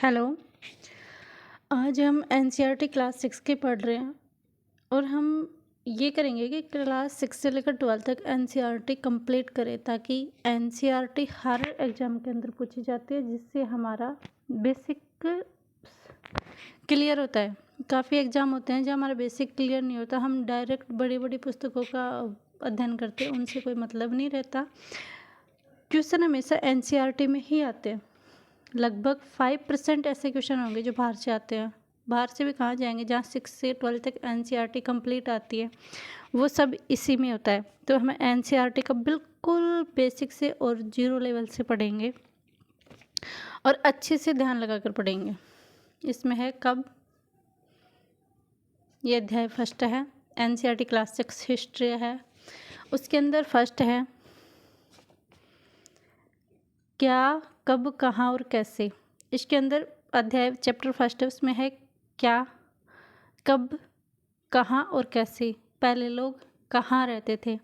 Hello. आज हम NCERT class 6 की पढ़ रहे हैं और हम ये करेंगे कि क्लास 6 से लेकर 12 तक एनसीईआरटी कंप्लीट करें, ताकि एनसीईआरटी हर एग्ज़ाम के अंदर पूछी जाती है, जिससे हमारा बेसिक क्लियर होता है। काफ़ी एग्ज़ाम होते हैं जहाँ हमारा बेसिक क्लियर नहीं होता, हम डायरेक्ट बड़ी बड़ी पुस्तकों का अध्ययन करते हैं, उनसे कोई मतलब नहीं रहता। क्वेश्चन हमेशा एनसीईआरटी में ही आते हैं। लगभग 5% ऐसे क्वेश्चन होंगे जो बाहर से आते हैं। बाहर से भी कहाँ जाएंगे, जहाँ 6 से 12 तक एनसीईआरटी कंप्लीट आती है, वो सब इसी में होता है। तो हमें एनसीईआरटी का बिल्कुल बेसिक से और जीरो लेवल से पढ़ेंगे और अच्छे से ध्यान लगाकर पढ़ेंगे। इसमें है कब, ये अध्याय फर्स्ट है। एनसीईआरटी क्लास 6 हिस्ट्री है, उसके अंदर फर्स्ट है क्या, कब, कहाँ और कैसे। इसके अंदर अध्याय चैप्टर फर्स्ट है, उसमें है क्या, कब, कहाँ और कैसे। पहले लोग कहाँ रहते थे,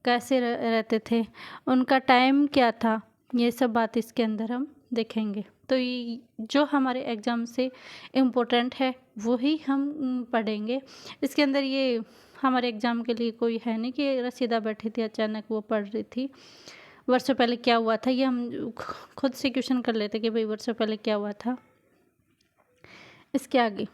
कैसे रहते थे, उनका टाइम क्या था, ये सब बात इसके अंदर हम देखेंगे। तो ये जो हमारे एग्ज़ाम से इम्पोर्टेंट है वही हम पढ़ेंगे। इसके अंदर ये हमारे एग्ज़ाम के लिए कोई है नहीं कि रसीदा बैठी थी अचानक वो पढ़ रही थी। वर्षों पहले क्या हुआ था, ये हम खुद से क्वेश्चन कर लेते कि भाई वर्षों पहले क्या हुआ था। इसके आगे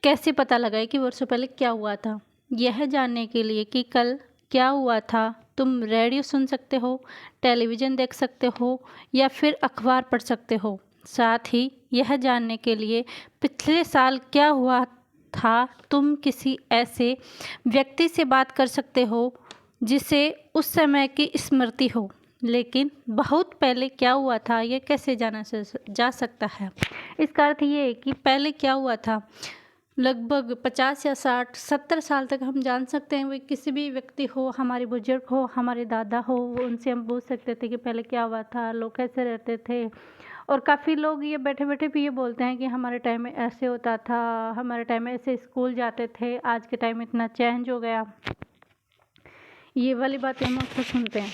कैसे पता लगाए कि वर्षों पहले क्या हुआ था। यह जानने के लिए कि कल क्या हुआ था, तुम रेडियो सुन सकते हो, टेलीविज़न देख सकते हो या फिर अखबार पढ़ सकते हो। साथ ही यह जानने के लिए पिछले साल क्या हुआ था, तुम किसी ऐसे व्यक्ति से बात कर सकते हो जिसे उस समय की स्मृति हो। लेकिन बहुत पहले क्या हुआ था यह कैसे जाना जा सकता है। इसका अर्थ ये है कि पहले क्या हुआ था, लगभग 50 या 60 70 साल तक हम जान सकते हैं। वो किसी भी व्यक्ति हो, हमारे बुजुर्ग हो, हमारे दादा हो, उनसे हम पूछ सकते थे कि पहले क्या हुआ था, लोग कैसे रहते थे। और काफ़ी लोग ये बैठे बैठे भी ये बोलते हैं कि हमारे टाइम में ऐसे होता था, हमारे टाइम में ऐसे स्कूल जाते थे, आज के टाइम में इतना चेंज हो गया। ये वाली बातें हम अक्सर सुनते हैं।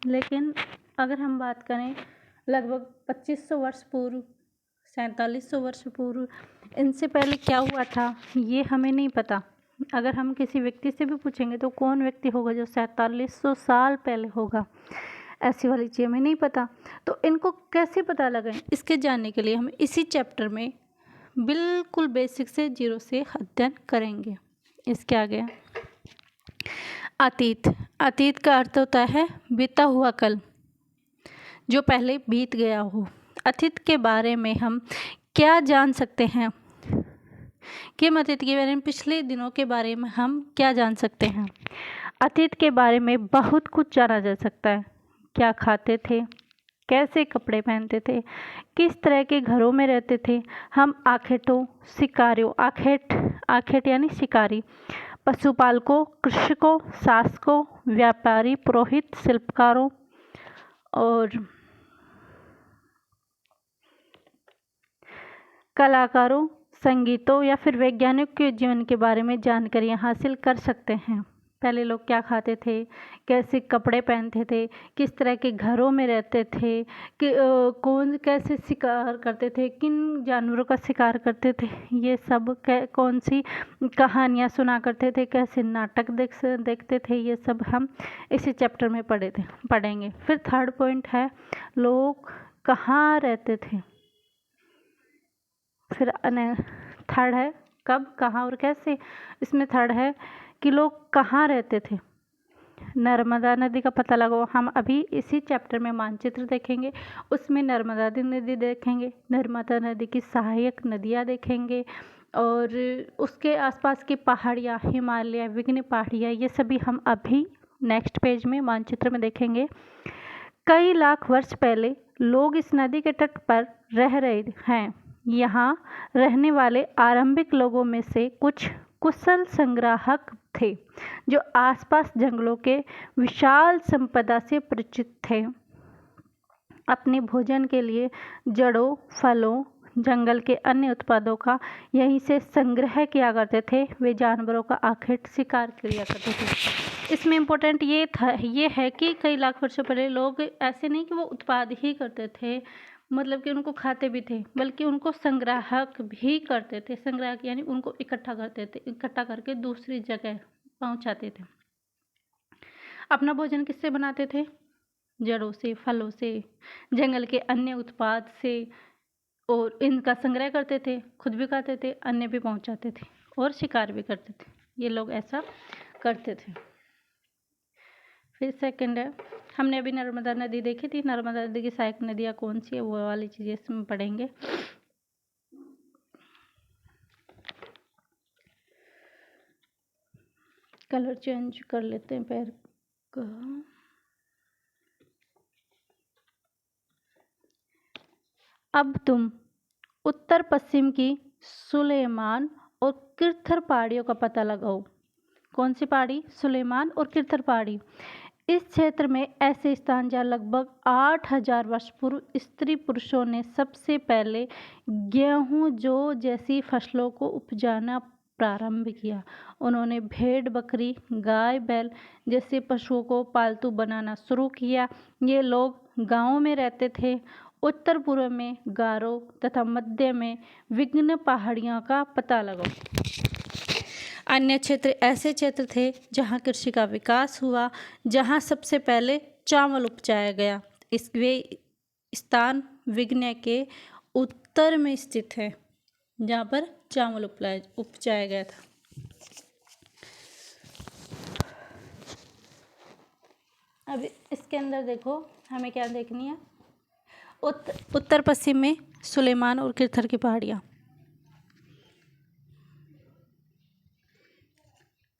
लेकिन अगर हम बात करें लगभग 2500 वर्ष पूर्व, 4700 वर्ष पूर्व, इनसे पहले क्या हुआ था ये हमें नहीं पता। अगर हम किसी व्यक्ति से भी पूछेंगे तो कौन व्यक्ति होगा जो 4700 साल पहले होगा, ऐसी वाली चीज़ हमें नहीं पता। तो इनको कैसे पता लगाएं, इसके जानने के लिए हम इसी चैप्टर में बिल्कुल बेसिक से जीरो से अध्ययन करेंगे। इसके आगे अतीत। अतीत का अर्थ होता है बीता हुआ कल, जो पहले बीत गया हो। अतीत के बारे में हम क्या जान सकते हैं कि हम अतीत के बारे में, पिछले दिनों के बारे में हम क्या जान सकते हैं। अतीत के बारे में बहुत कुछ जाना जा सकता है। क्या खाते थे, कैसे कपड़े पहनते थे, किस तरह के घरों में रहते थे। हम आखेटों, शिकारियों, आखेट यानी शिकारी, पशुपालकों, कृषकों, शासकों, व्यापारी, पुरोहित, शिल्पकारों और कलाकारों, संगीतों या फिर वैज्ञानिक के जीवन के बारे में जानकारियाँ हासिल कर सकते हैं। पहले लोग क्या खाते थे, कैसे कपड़े पहनते थे, किस तरह के घरों में रहते थे, कि कौन कैसे शिकार करते थे, किन जानवरों का शिकार करते थे, ये सब कौन सी कहानियाँ सुना करते थे, कैसे नाटक देखते थे, ये सब हम इसी चैप्टर में पढ़ेंगे। फिर थर्ड पॉइंट है लोग कहाँ रहते थे। फिर थर्ड है कब, कहाँ और कैसे। इसमें थर्ड है कि लोग कहाँ रहते थे। नर्मदा नदी का पता लगाओ। हम अभी इसी चैप्टर में मानचित्र देखेंगे, उसमें नर्मदा नदी देखेंगे, नर्मदा नदी की सहायक नदियाँ देखेंगे और उसके आसपास की पहाड़ियाँ, हिमालय, विघ्न पहाड़ियाँ, ये सभी हम अभी नेक्स्ट पेज में मानचित्र में देखेंगे। कई लाख वर्ष पहले लोग इस नदी के तट पर रह रहे हैं। यहाँ रहने वाले आरंभिक लोगों में से कुछ कुशल संग्राहक थे जो आसपास जंगलों के विशाल संपदा से परिचित थे। अपने भोजन के लिए जड़ों, फलों, जंगल के अन्य उत्पादों का यहीं से संग्रह किया करते थे। वे जानवरों का आखेट शिकार किया करते थे। इसमें इम्पोर्टेंट ये है कि कई लाख वर्षों पहले लोग ऐसे नहीं कि वो उत्पाद ही करते थे, मतलब कि उनको खाते भी थे, बल्कि उनको संग्राहक भी करते थे। संग्राहक यानी उनको इकट्ठा करते थे, इकट्ठा करके दूसरी जगह पहुंचाते थे। अपना भोजन किससे बनाते थे? जड़ों से, फलों से, जंगल के अन्य उत्पाद से, और इनका संग्रह करते थे, खुद भी खाते थे, अन्य भी पहुंचाते थे और शिकार भी करते थे। ये लोग ऐसा करते थे। फिर सेकंड है, हमने अभी नर्मदा नदी देखी थी। नर्मदा नदी की सहायक नदियाँ कौन सी है, वो वाली चीज़ें इसमें पढ़ेंगे। कलर चेंज कर लेते हैं पैर का। अब तुम उत्तर पश्चिम की सुलेमान और किरथर पहाड़ियों का पता लगाओ। कौन सी पहाड़ी? सुलेमान और किरथर पहाड़ी। इस क्षेत्र में ऐसे स्थान जहाँ लगभग 8000 वर्ष पूर्व स्त्री पुरुषों ने सबसे पहले गेहूं जौ जैसी फसलों को उपजाना प्रारंभ किया। उन्होंने भेड़ बकरी गाय बैल जैसे पशुओं को पालतू बनाना शुरू किया। ये लोग गांवों में रहते थे। उत्तर पूर्व में गारो तथा मध्य में विघ्न पहाड़ियों का पता लगाओ। अन्य क्षेत्र ऐसे क्षेत्र थे जहाँ कृषि का विकास हुआ, जहाँ सबसे पहले चावल उपजाया गया। इस वे स्थान विघ्न के उत्तर में स्थित है, जहाँ पर चावल उपजाया गया था। अब इसके अंदर देखो हमें क्या देखनी है। उत्तर पश्चिम में सुलेमान और किरथर की पहाड़ियाँ।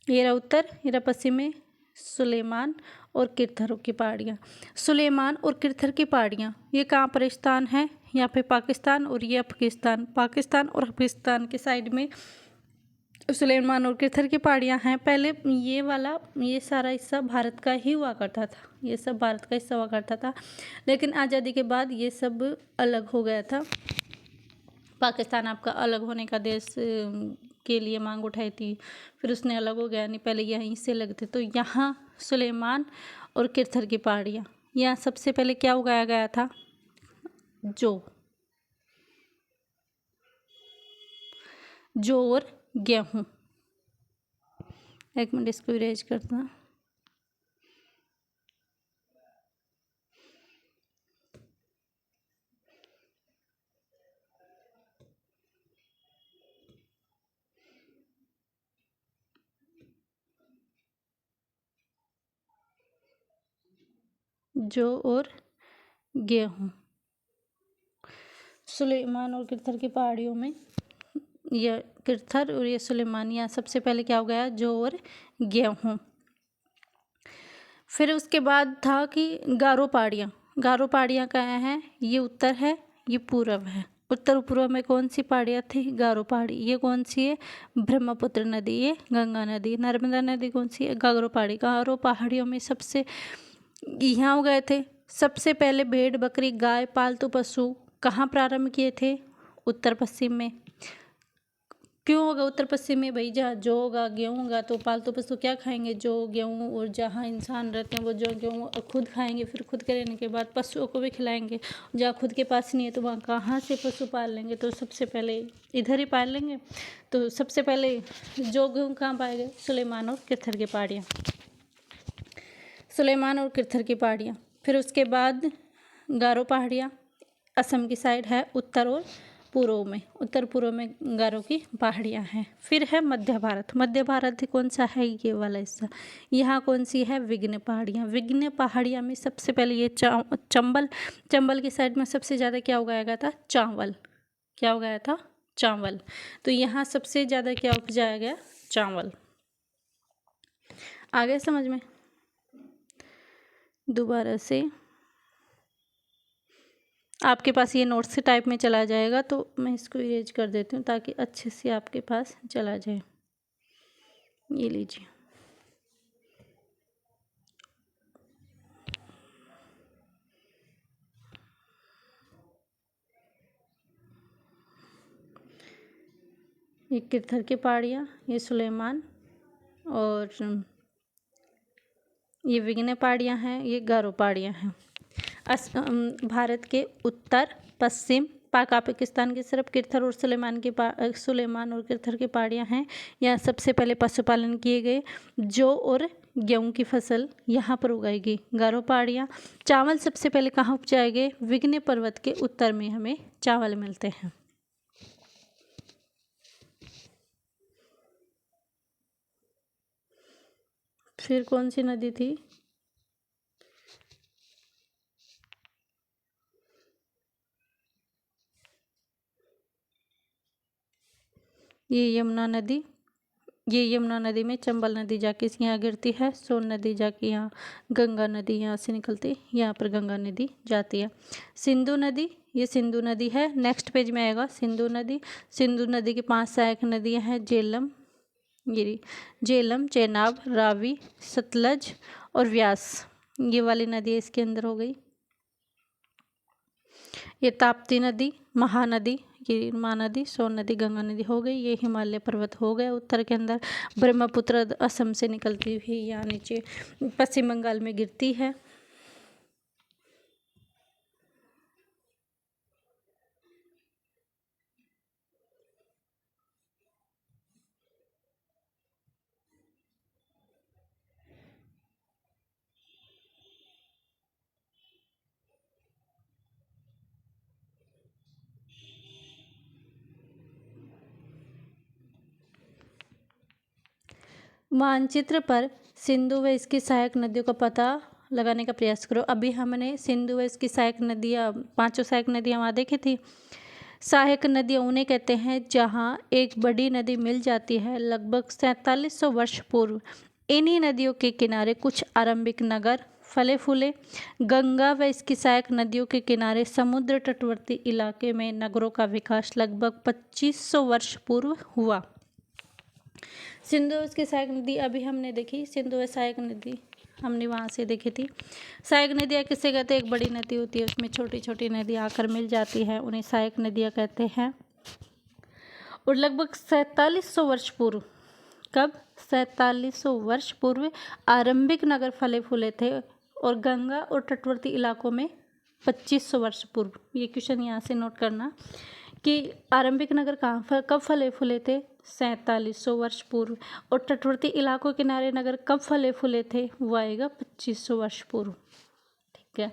ये रहा उत्तर, ये रहा पश्चिम में सुलेमान और किरथर की पहाड़ियाँ। सुलेमान और किरथर की पहाड़ियाँ ये कहाँ पर स्थान है? यहाँ पे पाकिस्तान और ये अफगानिस्तान। पाकिस्तान और अफगानिस्तान के साइड में सुलेमान और किरथर की पहाड़ियाँ हैं। पहले ये सारा हिस्सा भारत का ही हुआ करता था, ये सब भारत का हिस्सा हुआ करता था, लेकिन आज़ादी के बाद ये सब अलग हो गया था। पाकिस्तान आपका अलग होने का देश के लिए मांग उठाई थी, फिर उसने अलग हो गया, नहीं पहले यहीं से अलग थे। तो यहाँ सुलेमान और किरथर की पहाड़ियाँ, यहाँ सबसे पहले क्या उगाया गया था? जौ और गेहूँ। एक मिनट इसको इरेज करना। जौ और गेहूँ सुलेमान और किरथर की पहाड़ियों में, यह किरथर और ये सुलेमान, यहाँ सबसे पहले क्या हो गया? जौ और गेहूँ। फिर उसके बाद था कि गारो पहाड़ियाँ। गारो पहाड़ियाँ कहाँ हैं? ये उत्तर है, ये पूर्व है। उत्तर पूर्व में कौन सी पहाड़ियाँ थी? गारो पहाड़ी। ये कौन सी है? ब्रह्मपुत्र नदी, ये गंगा नदी। नर्मदा नदी कौन सी है? गारो पहाड़ी। गारो पहाड़ियों में सबसे यहाँ हो गए थे। सबसे पहले भेड़ बकरी गाय पालतू पशु कहाँ प्रारंभ किए थे? उत्तर पश्चिम में। क्यों होगा उत्तर पश्चिम में? भाई जहाँ जौ होगा गेहूँ होगा तो पालतू पशु क्या खाएंगे? जौ गेहूँ। और जहाँ इंसान रहते हैं वो जौ गेहूँ खुद खाएंगे, फिर खुद के रहने के बाद पशुओं को भी खिलाएंगे। जहाँ खुद के पास नहीं है तो वहाँ कहाँ से पशु पाल लेंगे? तो सबसे पहले इधर ही पाल लेंगे। तो सबसे पहले जौ गेहूँ कहाँ पाए गए? सुलेमान और किरथर की पहाड़ियाँ। सुलेमान और किरथर की पहाड़ियाँ। फिर उसके बाद गारो पहाड़ियाँ असम की साइड है, उत्तर और पूर्व में। उत्तर पूर्व में गारो की पहाड़ियाँ हैं। फिर है मध्य भारत। मध्य भारत कौन सा है? ये वाला हिस्सा। यहाँ कौन सी है? विघ्न पहाड़ियाँ। विघ्न पहाड़ियाँ में सबसे पहले ये चंबल की साइड में सबसे ज़्यादा क्या उगाया गया था? चावल। क्या उगाया था? चावल। तो यहाँ सबसे ज़्यादा क्या उपजाया गया? चावल। आ गया समझ में? दोबारा से आपके पास ये नोट्स से टाइप में चला जाएगा, तो मैं इसको इरेज कर देती हूँ ताकि अच्छे से आपके पास चला जाए। ये लीजिए। ये किरथर की पहाड़ियाँ, ये सुलेमान, और ये विघ्न पहाड़ियाँ हैं, ये गारो पहाड़ियाँ हैं। भारत के उत्तर पश्चिम पाकिस्तान की तरफ किरथर और सुलेमान और किरथर की पहाड़ियाँ हैं। यहाँ सबसे पहले पशुपालन किए गए। जौ और गेहूं की फसल यहाँ पर उगाएगी। गारो पहाड़ियाँ। चावल सबसे पहले कहाँ उपजाए गए? विघ्न पर्वत के उत्तर में हमें चावल मिलते हैं। फिर कौन सी नदी थी? ये यमुना नदी। ये यमुना नदी में चंबल नदी जाके यहाँ गिरती है। सोन नदी जाके यहाँ, गंगा नदी यहाँ से निकलती, यहाँ पर गंगा नदी जाती है। सिंधु नदी, ये सिंधु नदी है। नेक्स्ट पेज में आएगा सिंधु नदी। सिंधु नदी की 5 सहायक नदियाँ हैं। झेलम, चेनाब, रावी, सतलज और व्यास। ये वाली नदी इसके अंदर हो गई। ये ताप्ती नदी, महानदी, ये महानदी, सोन नदी, गंगा नदी हो गई। ये हिमालय पर्वत हो गए उत्तर के अंदर। ब्रह्मपुत्र असम से निकलती हुई यहाँ नीचे पश्चिम बंगाल में गिरती है। मानचित्र पर सिंधु व इसकी सहायक नदियों का पता लगाने का प्रयास करो। अभी हमने सिंधु व इसकी सहायक नदियाँ, 5 सहायक नदियाँ वहाँ देखी थी। सहायक नदियाँ उन्हें कहते हैं जहाँ एक बड़ी नदी मिल जाती है। लगभग 4700 वर्ष पूर्व इन्हीं नदियों के किनारे कुछ आरंभिक नगर फले फूले। गंगा व इसकी सहायक नदियों के किनारे समुद्र तटवर्ती इलाके में नगरों का विकास लगभग 2500 वर्ष पूर्व हुआ। सिंधु उसकी सहायक नदी अभी हमने देखी। सिंधु व सहायक नदी हमने वहाँ से देखी थी। सहायक नदियाँ किससे कहते हैं? एक बड़ी नदी होती है, उसमें छोटी छोटी नदी आकर मिल जाती है, उन्हें सहायक नदियाँ कहते हैं। और लगभग 4700 वर्ष पूर्व, कब? 4700 वर्ष पूर्व आरंभिक नगर फले फूले थे। और गंगा और तटवर्ती इलाकों में 2500 वर्ष पूर्व। ये क्वेश्चन यहाँ से नोट करना कि आरंभिक नगर कहाँ कब फले फूले थे? 4700 वर्ष पूर्व। और तटवर्ती इलाकों किनारे नगर कब फले फूले थे? वो आएगा 2500 वर्ष पूर्व। ठीक है।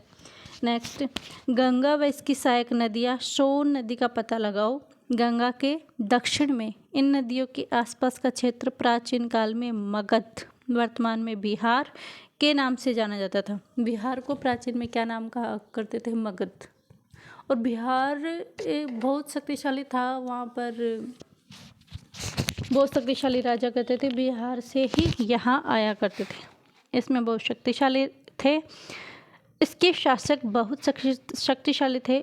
नेक्स्ट, गंगा व इसकी सहायक नदियाँ। सोन नदी का पता लगाओ। गंगा के दक्षिण में इन नदियों के आसपास का क्षेत्र प्राचीन काल में मगध, वर्तमान में बिहार के नाम से जाना जाता था। बिहार को प्राचीन में क्या नाम कहा करते थे? मगध। और बिहार बहुत शक्तिशाली था। वहाँ पर बहुत शक्तिशाली राजा करते थे, बिहार से ही यहाँ आया करते थे। इसमें बहुत शक्तिशाली थे। इसके शासक बहुत शक्तिशाली थे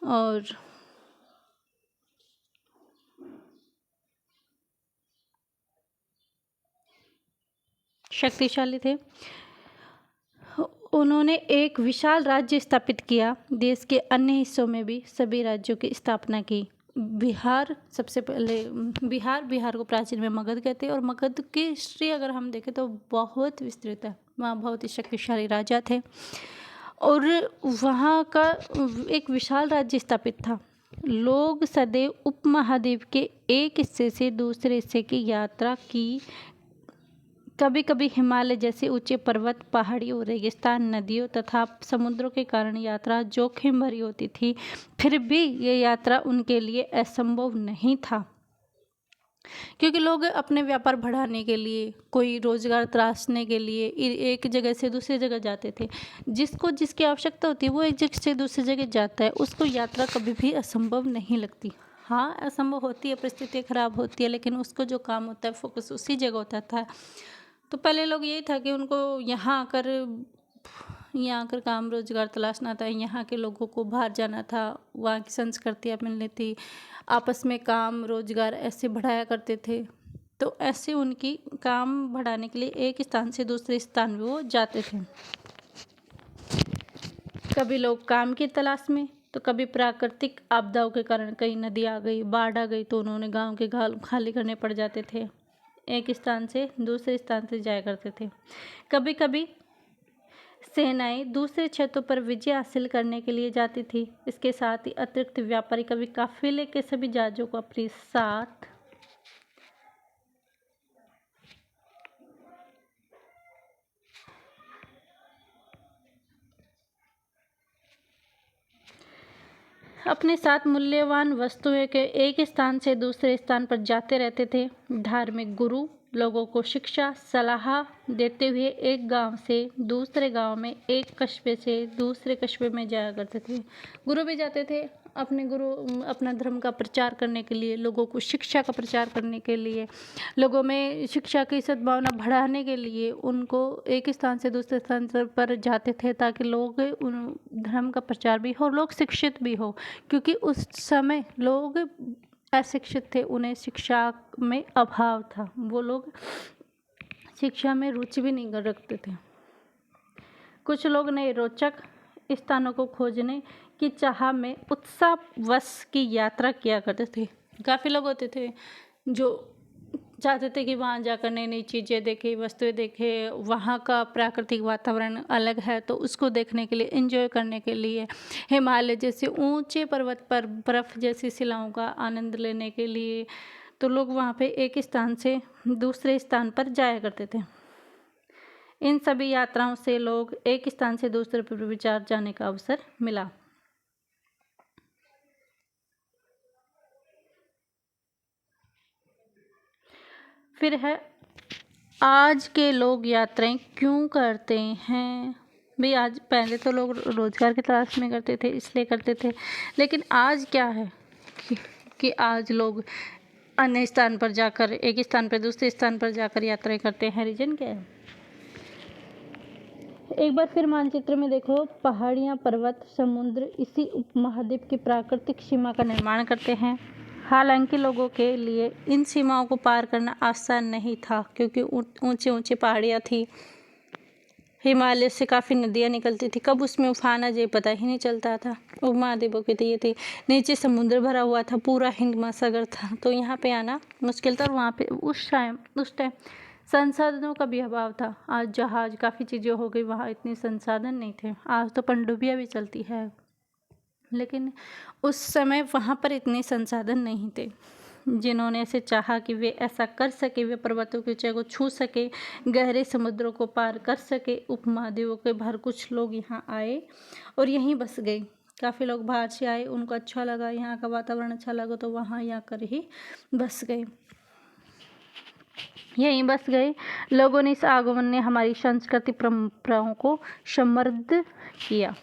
और शक्तिशाली थे। उन्होंने एक विशाल राज्य स्थापित किया। देश के अन्य हिस्सों में भी सभी राज्यों की स्थापना की। बिहार सबसे पहले, बिहार को प्राचीन में मगध कहते हैं। और मगध की हिस्ट्री अगर हम देखें तो बहुत विस्तृत है। वहाँ बहुत ही शक्तिशाली राजा थे और वहाँ का एक विशाल राज्य स्थापित था। लोग सदैव उपमहाद्वीप के एक हिस्से से दूसरे हिस्से की यात्रा की। कभी कभी हिमालय जैसे ऊंचे पर्वत, पहाड़ियों, रेगिस्तान, नदियों तथा समुद्रों के कारण यात्रा जोखिम भरी होती थी। फिर भी ये यात्रा उनके लिए असंभव नहीं था, क्योंकि लोग अपने व्यापार बढ़ाने के लिए, कोई रोजगार तलाशने के लिए एक जगह से दूसरी जगह जाते थे। जिसको जिसकी आवश्यकता होती है वो एक जगह से दूसरी जगह जाता है, उसको यात्रा कभी भी असंभव नहीं लगती। हाँ, असंभव होती है, परिस्थितियाँ खराब होती है, लेकिन उसको जो काम होता है फोकस उसी जगह होता था। तो पहले लोग यही था कि उनको यहाँ आकर काम रोजगार तलाशना था, यहाँ के लोगों को बाहर जाना था, वहाँ की संस्कृतियाँ मिलनी थी, आपस में काम रोजगार ऐसे बढ़ाया करते थे। तो ऐसे उनकी काम बढ़ाने के लिए एक स्थान से दूसरे स्थान में वो जाते थे। कभी लोग काम की तलाश में, तो कभी प्राकृतिक आपदाओं के कारण, कहीं नदी आ गई, बाढ़ आ गई, तो उन्होंने गांव के घाल खाली करने पड़ जाते थे, एक स्थान से दूसरे स्थान से जाया करते थे। कभी कभी सेनाएं दूसरे क्षेत्रों पर विजय हासिल करने के लिए जाती थी। इसके साथ ही अतिरिक्त व्यापारी कवि काफिले के सभी जहाजों को अपने साथ मूल्यवान वस्तुएं के एक स्थान से दूसरे स्थान पर जाते रहते थे। धार्मिक गुरु लोगों को शिक्षा सलाह देते हुए एक गांव से दूसरे गांव में, एक कस्बे से दूसरे कस्बे में जाया करते थे। गुरु भी जाते थे अपना धर्म का प्रचार करने के लिए, लोगों को शिक्षा का प्रचार करने के लिए, लोगों में शिक्षा की सद्भावना बढ़ाने के लिए उनको एक स्थान से दूसरे स्थान पर जाते थे, ताकि लोग उन धर्म का प्रचार भी हो और लोग शिक्षित भी हो, क्योंकि उस समय लोग अशिक्षित थे, उन्हें शिक्षा में अभाव था, वो लोग शिक्षा में रुचि भी नहीं रखते थे। कुछ लोग नए रोचक स्थानों को खोजने की चाह में उत्साहवश की यात्रा किया करते थे। काफ़ी लोग होते थे जो चाहते थे कि वहाँ जाकर नई नई चीज़ें देखें, वस्तुएं देखें, वहाँ का प्राकृतिक वातावरण अलग है तो उसको देखने के लिए, एंजॉय करने के लिए, हिमालय जैसे ऊंचे पर्वत पर बर्फ़ जैसी शिलाओं का आनंद लेने के लिए, तो लोग वहाँ पे एक स्थान से दूसरे स्थान पर जाया करते थे। इन सभी यात्राओं से लोग एक स्थान से दूसरे पर विचार जाने का अवसर मिला। फिर है आज के लोग यात्राएं क्यों करते हैं। भाई आज पहले तो लोग रोजगार की तलाश में करते थे इसलिए करते थे, लेकिन आज क्या है कि आज लोग अन्य स्थान पर जाकर, एक स्थान पर दूसरे स्थान पर जाकर यात्राएं करते हैं। रीजन क्या है? एक बार फिर मानचित्र में देखो, पहाड़ियाँ, पर्वत, समुद्र इसी उपमहाद्वीप की प्राकृतिक सीमा का निर्माण करते हैं। हालांकि लोगों के लिए इन सीमाओं को पार करना आसान नहीं था, क्योंकि ऊंचे ऊंचे पहाड़ियाँ थी, हिमालय से काफ़ी नदियाँ निकलती थी, कब उसमें उफान आ जाए पता ही नहीं चलता था। उपमहाद्वीपों की तो ये थी, नीचे समुद्र भरा हुआ था, पूरा हिंद महासागर था, तो यहाँ पे आना मुश्किल था। और वहाँ पे उस टाइम संसाधनों का भी अभाव था। आज जहाज काफ़ी चीज़ें हो गई, वहाँ इतने संसाधन नहीं थे। आज तो पनडुब्बियाँ भी चलती है, लेकिन उस समय वहाँ पर इतने संसाधन नहीं थे। जिन्होंने ऐसे चाहा कि वे ऐसा कर सके, वे पर्वतों की ऊंचाई को छू सके, गहरे समुद्रों को पार कर सके, उपमहाद्वीपों के बाहर कुछ लोग यहाँ आए और यहीं बस गए। काफ़ी लोग बाहर से आए, उनको अच्छा लगा, यहाँ का वातावरण अच्छा लगा, तो वहाँ आकर ही बस गए, यहीं बस गए। लोगों ने इस आगमन ने हमारी सांस्कृतिक परंपराओं को समृद्ध किया।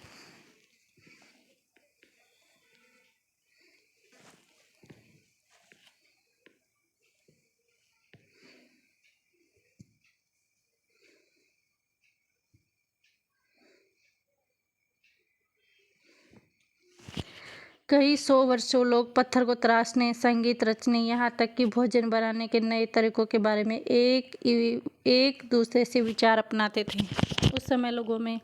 कई सौ वर्षों लोग पत्थर को तराशने, संगीत रचने, यहाँ तक कि भोजन बनाने के नए तरीकों के बारे में एक दूसरे से विचार अपनाते थे। उस समय लोगों में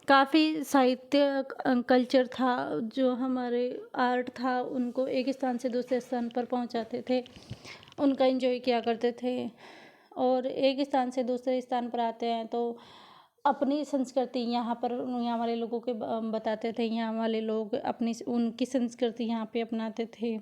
काफ़ी साहित्य कल्चर था, जो हमारे आर्ट था, उनको एक स्थान से दूसरे स्थान पर पहुंचाते थे, उनका एंजॉय किया करते थे। और एक स्थान से दूसरे स्थान पर आते हैं तो अपनी संस्कृति यहाँ वाले लोगों के बताते थे, यहाँ वाले लोग उनकी संस्कृति यहाँ पे अपनाते थे,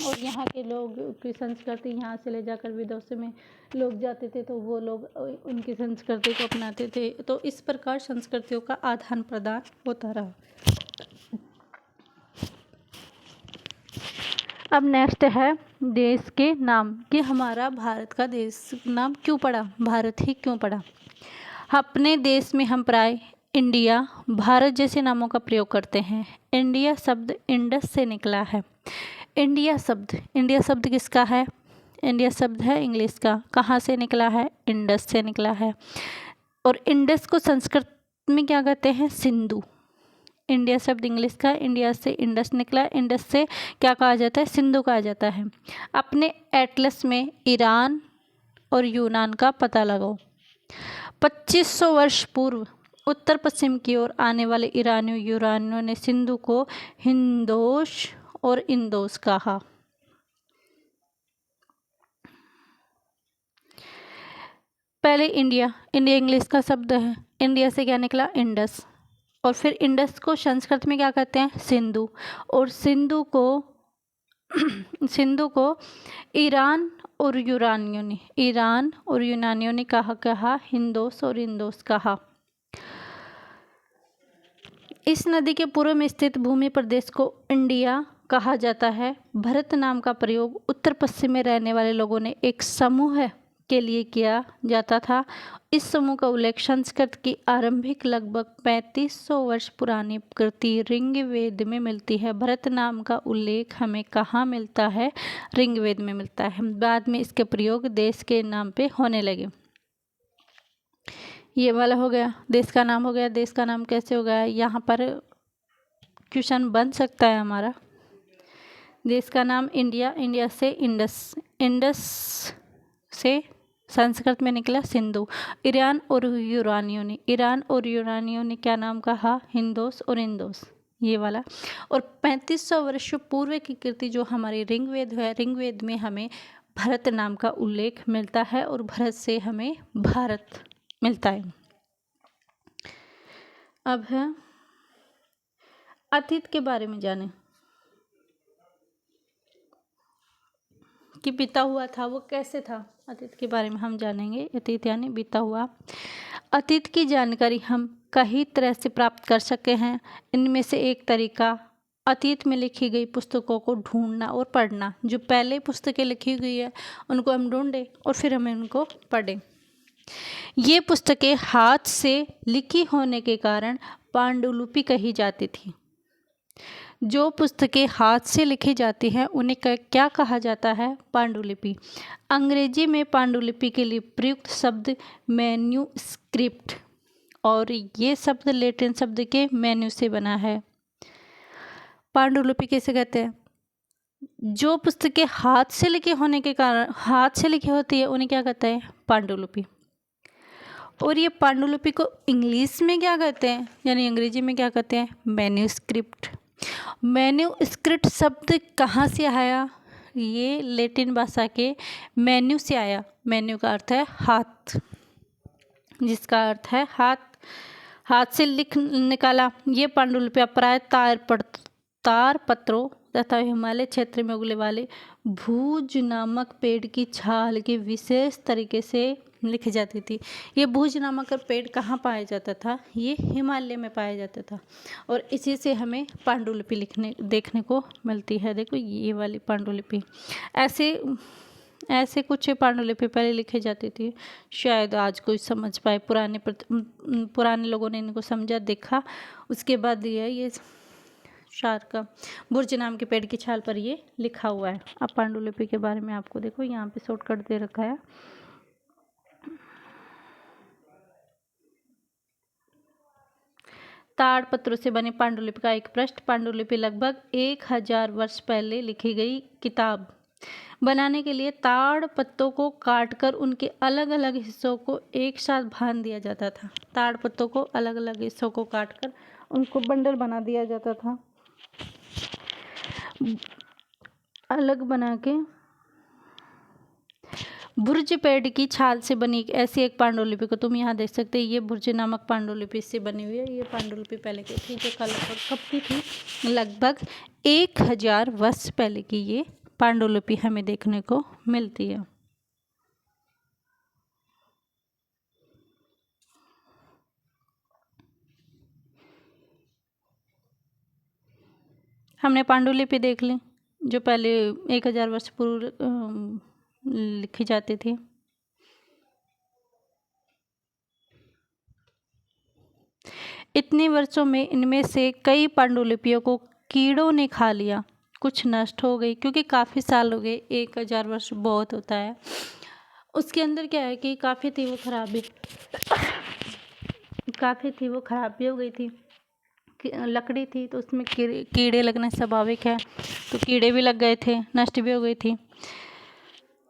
और यहाँ के लोग की संस्कृति यहाँ से ले जाकर विदेशों में लोग जाते थे, तो वो लोग उनकी संस्कृति को अपनाते थे। तो इस प्रकार संस्कृतियों का आदान प्रदान होता रहा। अब नेक्स्ट है देश के नाम, कि हमारा भारत का देश नाम क्यों पड़ा, भारत ही क्यों पड़ा। अपने देश में हम प्राय इंडिया, भारत जैसे नामों का प्रयोग करते हैं। इंडिया शब्द इंडस से निकला है। इंडिया शब्द किसका है? इंडिया शब्द है इंग्लिश का। कहाँ से निकला है? इंडस से निकला है। और इंडस को संस्कृत में क्या कहते हैं? सिंधु। इंडिया शब्द इंग्लिश का, इंडिया से इंडस निकला, इंडस से क्या कहा जाता है? सिंधु कहा जाता है। अपने एटलस में ईरान और यूनान का पता लगाओ। 2500 वर्ष पूर्व उत्तर पश्चिम की ओर आने वाले यूरानियों ने सिंधु को हिंदोश और इंदोस कहा। पहले इंडिया इंग्लिश का शब्द है, इंडिया से क्या निकला? इंडस। और फिर इंडस को संस्कृत में क्या कहते हैं? सिंधु। और सिंधु को सिंधु को ईरान और यूनानियों ने कहा हिंदोस और इंदोस कहा। इस नदी के पूर्व में स्थित भूमि प्रदेश को इंडिया कहा जाता है। भरत नाम का प्रयोग उत्तर पश्चिम में रहने वाले लोगों ने एक समूह के लिए किया जाता था। इस समूह का उल्लेख संस्कृत की आरंभिक लगभग 3500 वर्ष पुरानी कृति ऋग्वेद में मिलती है। भरत नाम का उल्लेख हमें कहाँ मिलता है? ऋग्वेद में मिलता है। बाद में इसके प्रयोग देश के नाम पे होने लगे। ये वाला हो गया, देश का नाम हो गया। देश का नाम कैसे हो गया? यहाँ पर क्वेश्चन बन सकता है हमारा। देश का नाम इंडिया, इंडिया से इंडस, इंडस से संस्कृत में निकला सिंधु। ईरान और यूनानियों ने क्या नाम कहा? हिंदोस और इंदोस, ये वाला। और 3500 वर्ष पूर्व की कृति जो हमारी ऋग्वेद है, ऋग्वेद में हमें भरत नाम का उल्लेख मिलता है और भरत से हमें भारत मिलता है। अब है अतीत के बारे में जाने कि बीता हुआ था वो कैसे था। अतीत के बारे में हम जानेंगे। अतीत यानी बीता हुआ। अतीत की जानकारी हम कई तरह से प्राप्त कर सकते हैं। इनमें से एक तरीका अतीत में लिखी गई पुस्तकों को ढूंढना और पढ़ना। जो पहले पुस्तकें लिखी गई है उनको हम ढूंढें और फिर हमें उनको पढ़ें। ये पुस्तकें हाथ से लिखी होने के कारण पांडुलिपि कही जाती थी। जो पुस्तकें हाथ से लिखी जाती हैं उन्हें क्या कहा जाता है? पांडुलिपि। अंग्रेजी में पांडुलिपि के लिए प्रयुक्त शब्द मैन्यूस्क्रिप्ट, और ये शब्द लैटिन शब्द के मेन्यू से बना है। पांडुलिपि कैसे कहते हैं? जो पुस्तकें हाथ से लिखे होने के कारण हाथ से लिखी होती है उन्हें क्या कहते हैं? पांडुलिपि। और ये पांडुलिपि को इंग्लिश में क्या कहते हैं, यानी अंग्रेजी में क्या कहते हैं? मैन्यूस्क्रिप्ट। मैन्यूस्क्रिप्ट शब्द कहाँ से आया? ये लैटिन भाषा के मेन्यू से आया। मेन्यू का अर्थ है हाथ, जिसका अर्थ है हाथ, हाथ से लिख निकाला। ये पांडुलिपियां प्राय तार पत्रों तथा हिमालय क्षेत्र में उगने वाले भूज नामक पेड़ की छाल के विशेष तरीके से लिखी जाती थी। ये भूज नामक पेड़ कहाँ पाया जाता था? ये हिमालय में पाया जाता था और इसी से हमें पांडुलिपि देखने को मिलती है। देखो ये वाली पांडुलिपि। ऐसे कुछ पांडुलिपि पहले लिखी जाती थी, शायद आज कोई समझ पाए। पुराने लोगों ने इनको समझा, देखा, उसके बाद ये शार का बुर्ज नाम के पेड़ की छाल पर ये लिखा हुआ है। अब पांडुलिपि के बारे में आपको देखो यहाँ पे शॉर्टकट दे रखा है। ताड़ पत्रों से बने पांडुलिपि का एक पृष्ठ। पांडुलिपि लगभग 1000 वर्ष पहले लिखी गई किताब। बनाने के लिए ताड़ पत्तों को काटकर उनके अलग अलग हिस्सों को एक साथ बांध दिया जाता था। ताड़ पत्तों को अलग अलग हिस्सों को काटकर उनको बंडल बना दिया जाता था। अलग बना के बुर्ज पेड़ की छाल से बनी ऐसी एक पांडुलिपि को तुम यहाँ देख सकते हैं। ये बुर्ज नामक पांडुलिपि से बनी हुई है। ये पांडुलिपि पहले की थी, जो कब की थी? लगभग 1000 वर्ष पहले की ये पांडुलिपि हमें देखने को मिलती है। हमने पांडुलिपि देख ली जो पहले 1000 वर्ष पूर्व लिखी जाती थी। इतने वर्षों में इनमें से कई पांडुलिपियों को कीड़ों ने खा लिया, कुछ नष्ट हो गई, क्योंकि काफ़ी साल हो गए। 1000 वर्ष बहुत होता है। उसके अंदर क्या है कि काफ़ी थी वो खराबी हो गई थी। लकड़ी थी तो उसमें कीड़े लगना स्वाभाविक है, तो कीड़े भी लग गए थे, नष्ट भी हो गई थी।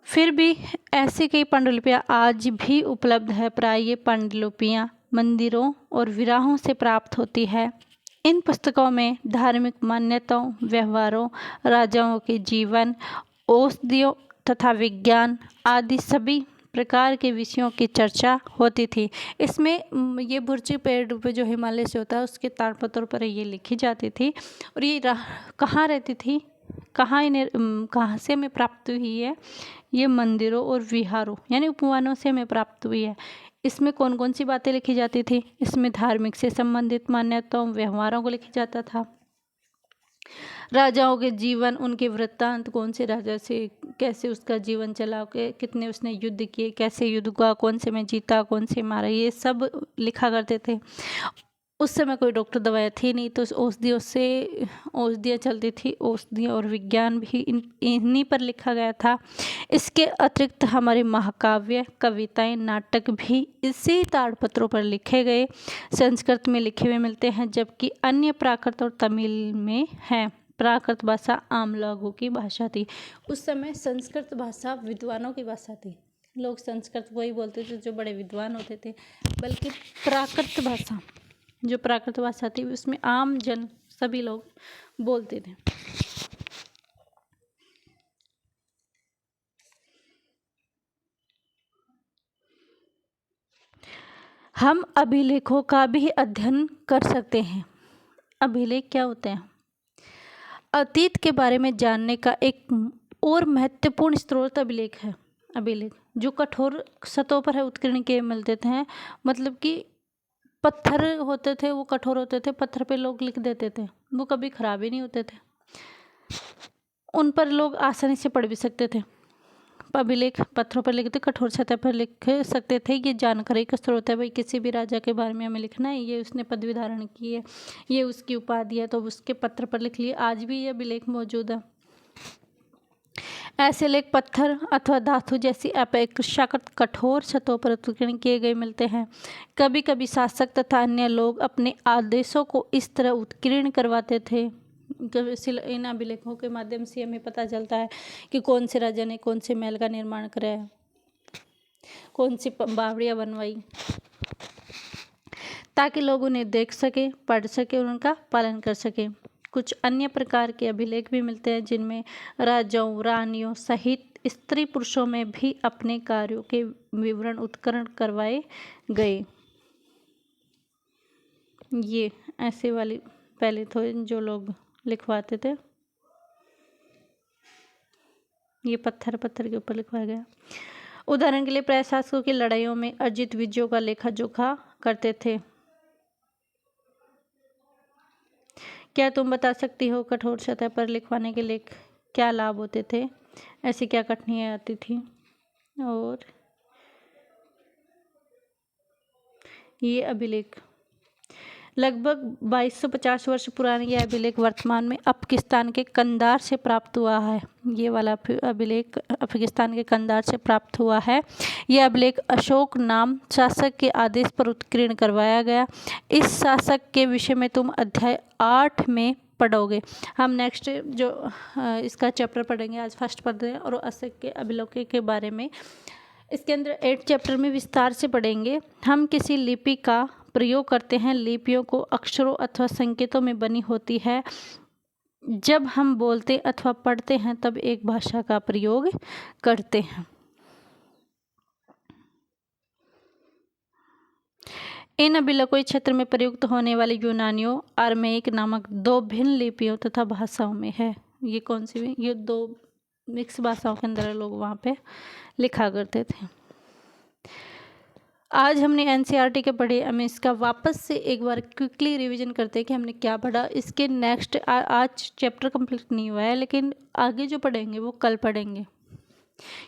फिर भी ऐसी कई पांडुलिपियाँ आज भी उपलब्ध है। प्राय ये पांडुलिपियाँ मंदिरों और विराहों से प्राप्त होती है। इन पुस्तकों में धार्मिक मान्यताओं, व्यवहारों, राजाओं के जीवन, औषधियों तथा विज्ञान आदि सभी प्रकार के विषयों की चर्चा होती थी। इसमें ये बुर्जी पेड़ पे जो हिमालय से होता है उसके ताड़पत्रों पर ये लिखी जाती थी। और ये कहाँ रहती थी, कहाँ से हमें प्राप्त हुई है, ये मंदिरों और विहारों यानी उपवनों से हमें प्राप्त हुई है। इसमें कौन कौन सी बातें लिखी जाती थी, इसमें धार्मिक से संबंधित मान्यताओं व्यवहारों को लिखा जाता था। राजाओं के जीवन, उनके वृत्तांत, कौन से राजा से कैसे उसका जीवन चला, कितने उसने युद्ध किए, कैसे युद्ध हुआ, कौन से में जीता, कौन से मारा, ये सब लिखा करते थे। उस समय कोई डॉक्टर दवाइयाँ थी नहीं, तो औषधियाँ चलती थी, औषधियाँ और विज्ञान भी इन्हीं पर लिखा गया था। इसके अतिरिक्त हमारे महाकाव्य, कविताएं, नाटक भी इसी ताड़पत्रों पर लिखे गए संस्कृत में लिखे हुए मिलते हैं, जबकि अन्य प्राकृत और तमिल में हैं। प्राकृत भाषा आम लोगों की भाषा थी। उस समय संस्कृत भाषा विद्वानों की भाषा थी। लोग संस्कृत वही बोलते थे जो बड़े विद्वान होते थे, बल्कि प्राकृत भाषा, जो प्राकृत भाषा थी उसमें आम जन सभी लोग बोलते थे। हम अभिलेखों का भी अध्ययन कर सकते हैं। अभिलेख क्या होते हैं? अतीत के बारे में जानने का एक और महत्वपूर्ण स्रोत अभिलेख है। अभिलेख जो कठोर सतहों पर है उत्कीर्ण किए मिलते थे, मतलब कि पत्थर होते थे, वो कठोर होते थे, पत्थर पे लोग लिख देते थे, वो कभी खराब ही नहीं होते थे, उन पर लोग आसानी से पढ़ भी सकते थे। अभिलेख पत्थरों पर लिखते, कठोर सतह पर लिख सकते थे। ये जानकारी का स्रोत है। भाई किसी भी राजा के बारे में हमें लिखना है, ये उसने पदवी धारण की है, ये उसकी उपाधि है, तो उसके पत्र पर लिख लिए। आज भी ये अभिलेख मौजूद है। ऐसे लेख पत्थर अथवा धातु जैसी अपेक्षाकृत कठोर सतहों पर उत्कीर्ण किए गए मिलते हैं। कभी कभी शासक तथा अन्य लोग अपने आदेशों को इस तरह उत्कीर्ण करवाते थे। इन अभिलेखों के माध्यम से हमें पता चलता है कि कौन से राजा ने कौन से महल का निर्माण कराया, कौन सी बावड़ियाँ बनवाई, ताकि लोग उन्हें देख सके, पढ़ सके और उनका पालन कर सके। कुछ अन्य प्रकार के अभिलेख भी मिलते हैं जिनमें राजाओं, रानियों सहित स्त्री पुरुषों में भी अपने कार्यों के विवरण उत्कीर्ण करवाए गए। ये ऐसे वाली पहले तो जो लोग लिखवाते थे, ये पत्थर के ऊपर लिखवाया गया। उदाहरण के लिए प्रशासकों की लड़ाइयों में अर्जित विजयों का लेखा जोखा करते थे। क्या तुम बता सकती हो कठोर सतह पर लिखवाने के लेख क्या लाभ होते थे, ऐसी क्या कठिनाइयाँ आती थी? और ये अभिलेख लगभग 2250 वर्ष पुराने यह अभिलेख वर्तमान में अफगानिस्तान के कंधार से प्राप्त हुआ है। ये वाला अभिलेख अफगानिस्तान के कंधार से प्राप्त हुआ है। यह अभिलेख अशोक नाम शासक के आदेश पर उत्कीर्ण करवाया गया। इस शासक के विषय में तुम अध्याय 8 में पढ़ोगे। हम नेक्स्ट जो इसका चैप्टर पढ़ेंगे, आज फर्स्ट पढ़ रहे हैं, और अशोक के अभिलेख के बारे में इसके अंदर 8 चैप्टर में विस्तार से पढ़ेंगे। हम किसी लिपि का प्रयोग करते हैं। लिपियों को अक्षरों अथवा संकेतों में बनी होती है। जब हम बोलते अथवा पढ़ते हैं तब एक भाषा का प्रयोग करते हैं। इन अभिलेखों क्षेत्र में प्रयुक्त होने वाले यूनानियों अरमेइक नामक 2 भिन्न लिपियों तथा भाषाओं में है। ये कौन सी भी, ये 2 मिक्स भाषाओं के अंदर लोग वहाँ पे लिखा करते थे। आज हमने एनसीईआरटी के पढ़े, हमें इसका वापस से एक बार क्विकली रिवीजन करते हैं कि हमने क्या पढ़ा। इसके नेक्स्ट आज चैप्टर कंप्लीट नहीं हुआ है, लेकिन आगे जो पढ़ेंगे वो कल पढ़ेंगे,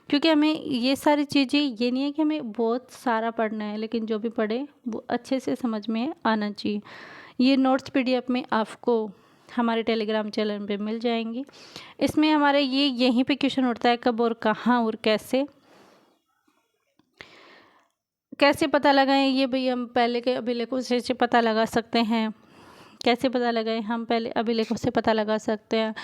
क्योंकि हमें ये सारी चीज़ें, ये नहीं है कि हमें बहुत सारा पढ़ना है, लेकिन जो भी पढ़े वो अच्छे से समझ में आना चाहिए। ये नोट्स पीडीएफ में आपको हमारे टेलीग्राम चैनल पे मिल जाएंगी। इसमें हमारे यहीं पे क्वेश्चन उठता है कब और कहाँ और कैसे पता लगाएं। ये भाई हम पहले के अभिलेखों से पता लगा सकते हैं। कैसे पता लगाएं? हम पहले अभिलेखों से पता लगा सकते हैं।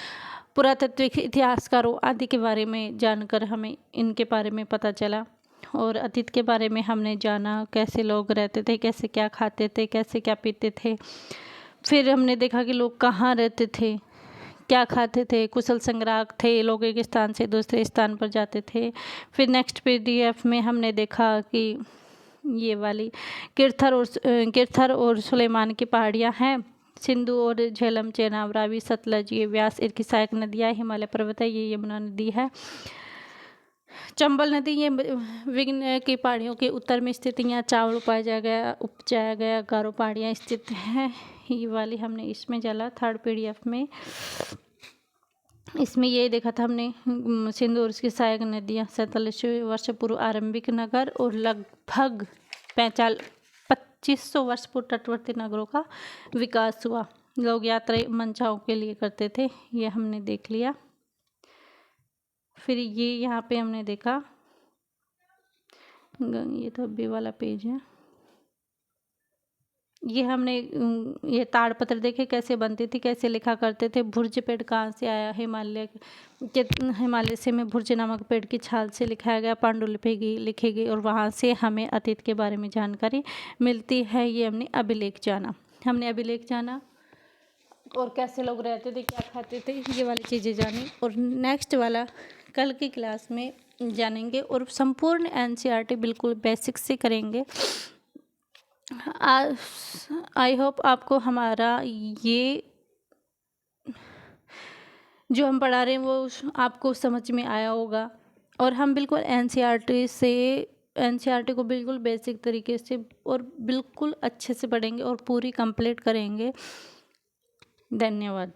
पुरातत्विक इतिहासकारों आदि के बारे में जानकर हमें इनके बारे में पता चला, और अतीत के बारे में हमने जाना, कैसे लोग रहते थे, कैसे क्या खाते थे, कैसे क्या पीते थे। फिर हमने देखा कि लोग कहाँ रहते थे, क्या खाते थे, कुशल संग्राह थे, लोग एक स्थान से दूसरे स्थान पर जाते थे। फिर नेक्स्ट PDF में हमने देखा कि ये वाली किरथर और सुलेमान की पहाड़ियाँ हैं, सिंधु और झेलम, चेनाब, रावी, सतलज, ये व्यास, इनकी सहायक नदियाँ, हिमालय पर्वत है, ये यमुना नदी है। चंबल नदी ये विघ्न की पहाड़ियों के उत्तर में स्थित, यहाँ चावल उपजाया गया गारो पहाड़ियाँ स्थित हैं। ये वाली हमने इसमें जला थर्ड PDF में। इसमें ये देखा था हमने सिंधु और उसकी सहायक नदियाँ 4700 वर्ष पूर्व आरंभिक नगर और लगभग 2500 वर्ष पूर्व तटवर्ती नगरों का विकास हुआ। लोग यात्रा मंचाओं के लिए करते थे, ये हमने देख लिया। फिर ये यहाँ पे हमने देखा, ये तो अभी वाला पेज है, ये हमने ये ताड़पत्र देखे कैसे बनती थी, कैसे लिखा करते थे। भुर्ज पेड़ कहाँ से आया, हिमालय से में भुर्ज नामक पेड़ की छाल से लिखाया गया पांडुलिपि लिखी गई और वहाँ से हमें अतीत के बारे में जानकारी मिलती है। ये हमने अभिलेख जाना और कैसे लोग रहते थे, क्या खाते थे, ये वाली चीज़ें जानी। और नेक्स्ट वाला कल की क्लास में जानेंगे और संपूर्ण NCERT बिल्कुल बेसिक से करेंगे। आई होप आपको हमारा ये जो हम पढ़ा रहे हैं वो आपको समझ में आया होगा। और हम बिल्कुल NCERT को बिल्कुल बेसिक तरीके से और बिल्कुल अच्छे से पढ़ेंगे और पूरी कंप्लीट करेंगे। धन्यवाद।